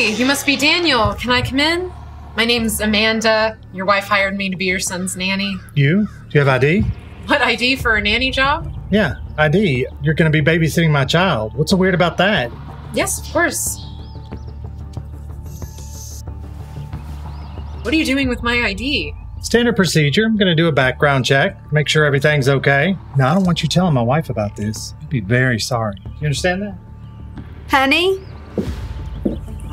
Hey, you must be Daniel. Can I come in? My name's Amanda. Your wife hired me to be your son's nanny. You? Do you have ID? What, ID for a nanny job? Yeah, ID. You're going to be babysitting my child. What's so weird about that? Yes, of course. What are you doing with my ID? Standard procedure. I'm going to do a background check, make sure everything's okay. Now, I don't want you telling my wife about this. I'd be very sorry. You understand that? Honey?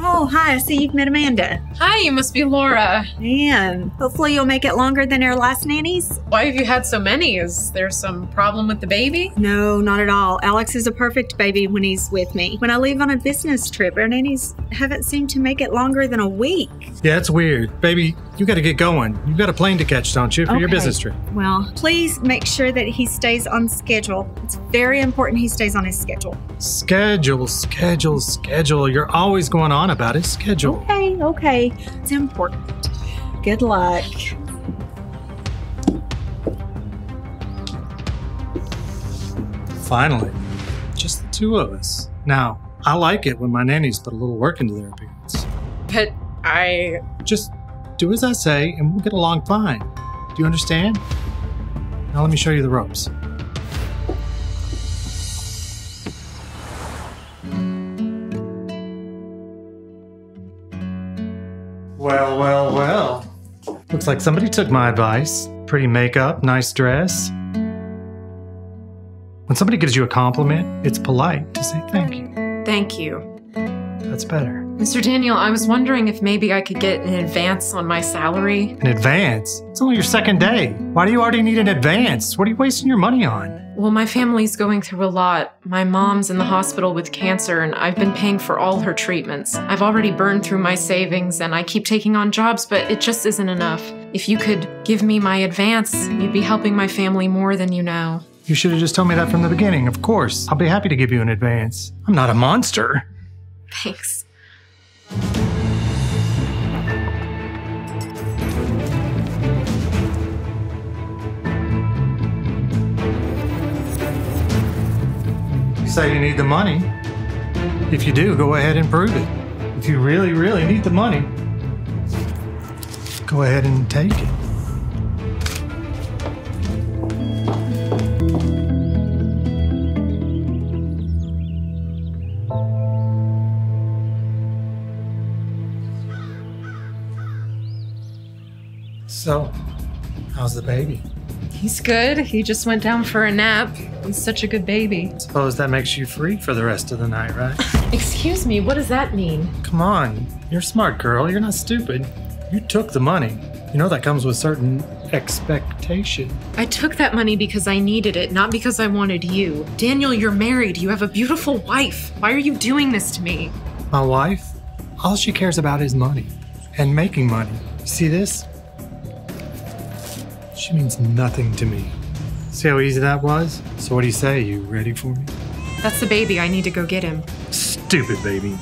Oh, hi. I see you've met Amanda. Hi, you must be Laura. Man, hopefully you'll make it longer than our last nannies. Why have you had so many? Is there some problem with the baby? No, not at all. Alex is a perfect baby when he's with me. When I leave on a business trip, our nannies haven't seemed to make it longer than a week. Yeah, it's weird. Baby, you got to get going. You've got a plane to catch, don't you, for your business trip? Well, please make sure that he stays on schedule. It's very important he stays on his schedule. Schedule. You're always going on about his schedule. Okay. It's important. Good luck. Finally, just the two of us. Now, I like it when my nannies put a little work into their appearance. But Just do as I say and we'll get along fine. Do you understand? Now let me show you the ropes. Well. Looks like somebody took my advice. Pretty makeup, nice dress. When somebody gives you a compliment, it's polite to say thank you. Thank you. That's better. Mr. Daniel, I was wondering if maybe I could get an advance on my salary. An advance? It's only your second day. Why do you already need an advance? What are you wasting your money on? Well, my family's going through a lot. My mom's in the hospital with cancer, and I've been paying for all her treatments. I've already burned through my savings, and I keep taking on jobs, but it just isn't enough. If you could give me my advance, you'd be helping my family more than you know. You should have just told me that from the beginning. Of course. I'll be happy to give you an advance. I'm not a monster. Thanks. You say you need the money. If you do, go ahead and prove it. If you really, really need the money, go ahead and take it. So, how's the baby? He's good. He just went down for a nap. He's such a good baby. Suppose that makes you free for the rest of the night, right? Excuse me, what does that mean? Come on, you're a smart girl. You're not stupid. You took the money. You know that comes with certain expectation. I took that money because I needed it, not because I wanted you. Daniel, you're married. You have a beautiful wife. Why are you doing this to me? My wife? All she cares about is money and making money. You see this? She means nothing to me. See how easy that was? So what do you say? You ready for me? That's the baby. I need to go get him. Stupid baby.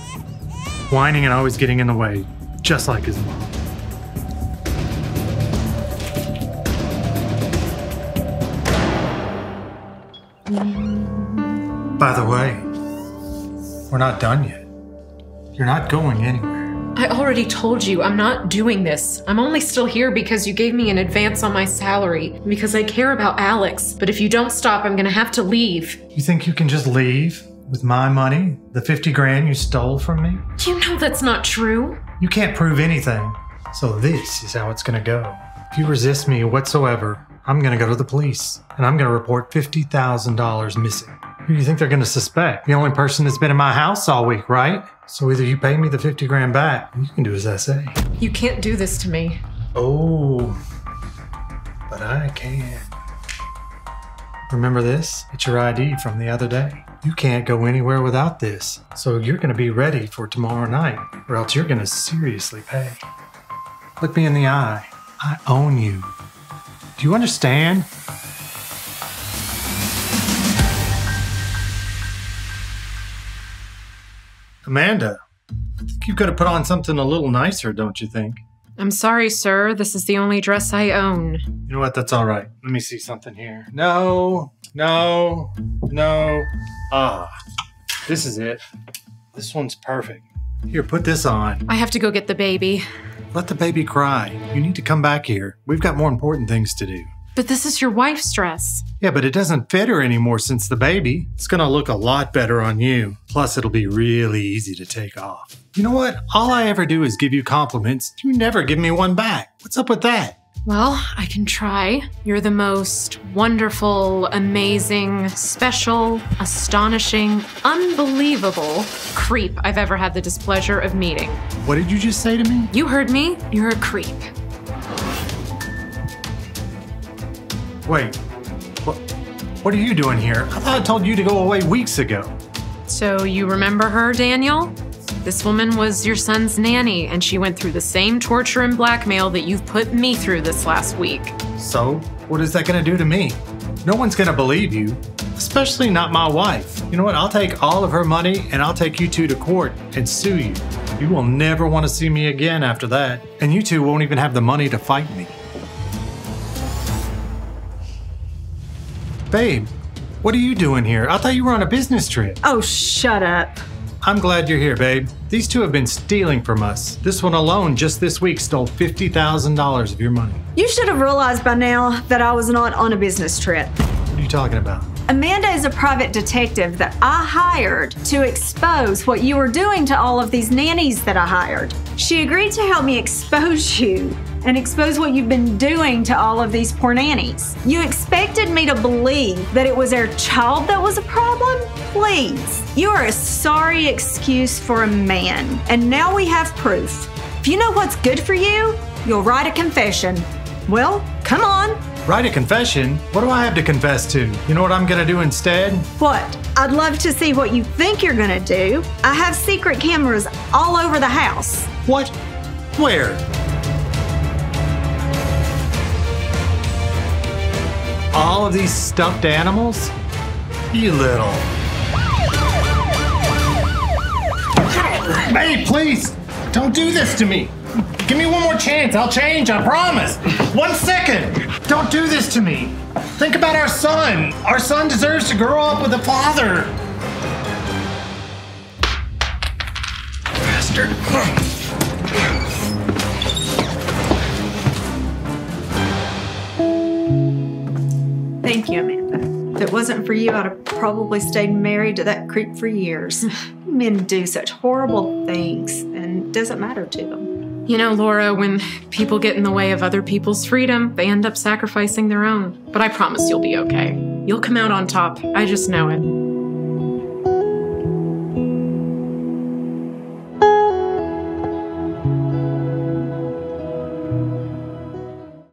Whining and always getting in the way, just like his mom. By the way, we're not done yet. You're not going anywhere. I already told you I'm not doing this. I'm only still here because you gave me an advance on my salary, because I care about Alex. But if you don't stop, I'm gonna have to leave. You think you can just leave with my money? The 50 grand you stole from me? You know that's not true. You can't prove anything. So this is how it's gonna go. If you resist me whatsoever, I'm gonna go to the police and I'm gonna report $50,000 missing. Who do you think they're gonna suspect? The only person that's been in my house all week, right? So either you pay me the 50 grand back, or you can do as I say. You can't do this to me. Oh, but I can. Remember this? It's your ID from the other day. You can't go anywhere without this. So you're gonna be ready for tomorrow night, or else you're gonna seriously pay. Look me in the eye. I own you. Do you understand? Amanda, I think you could have put on something a little nicer, don't you think? I'm sorry, sir. This is the only dress I own. You know what? That's all right. Let me see something here. No. Ah, this is it. This one's perfect. Here, put this on. I have to go get the baby. Let the baby cry. You need to come back here. We've got more important things to do. But this is your wife's dress. Yeah, but it doesn't fit her anymore since the baby. It's gonna look a lot better on you. Plus, it'll be really easy to take off. You know what? All I ever do is give you compliments. You never give me one back. What's up with that? Well, I can try. You're the most wonderful, amazing, special, astonishing, unbelievable creep I've ever had the displeasure of meeting. What did you just say to me? You heard me. You're a creep. Wait, what are you doing here? I thought I told you to go away weeks ago. So you remember her, Daniel? This woman was your son's nanny, and she went through the same torture and blackmail that you've put me through this last week. So, what is that gonna do to me? No one's gonna believe you, especially not my wife. You know what? I'll take all of her money and I'll take you two to court and sue you. You will never want to see me again after that, and you two won't even have the money to fight me. Babe, what are you doing here? I thought you were on a business trip. Oh, shut up. I'm glad you're here, babe. These two have been stealing from us. This one alone, just this week, stole $50,000 of your money. You should have realized by now that I was not on a business trip. What are you talking about? Amanda is a private detective that I hired to expose what you were doing to all of these nannies that I hired. She agreed to help me expose you and expose what you've been doing to all of these poor nannies. You expected me to believe that it was their child that was a problem? Please. You are a sorry excuse for a man, and now we have proof. If you know what's good for you, you'll write a confession. Well, come on. Write a confession? What do I have to confess to? You know what I'm gonna do instead? What? I'd love to see what you think you're gonna do. I have secret cameras all over the house. What? Where? All of these stuffed animals? You little. Hey, please! Don't do this to me! Give me one more chance, I'll change, I promise! 1 second! Don't do this to me! Think about our son! Our son deserves to grow up with a father! Bastard! Thank you, Amanda. If it wasn't for you, I'd have probably stayed married to that creep for years. Men do such horrible things, and it doesn't matter to them. You know, Laura, when people get in the way of other people's freedom, they end up sacrificing their own. But I promise you'll be okay. You'll come out on top. I just know it.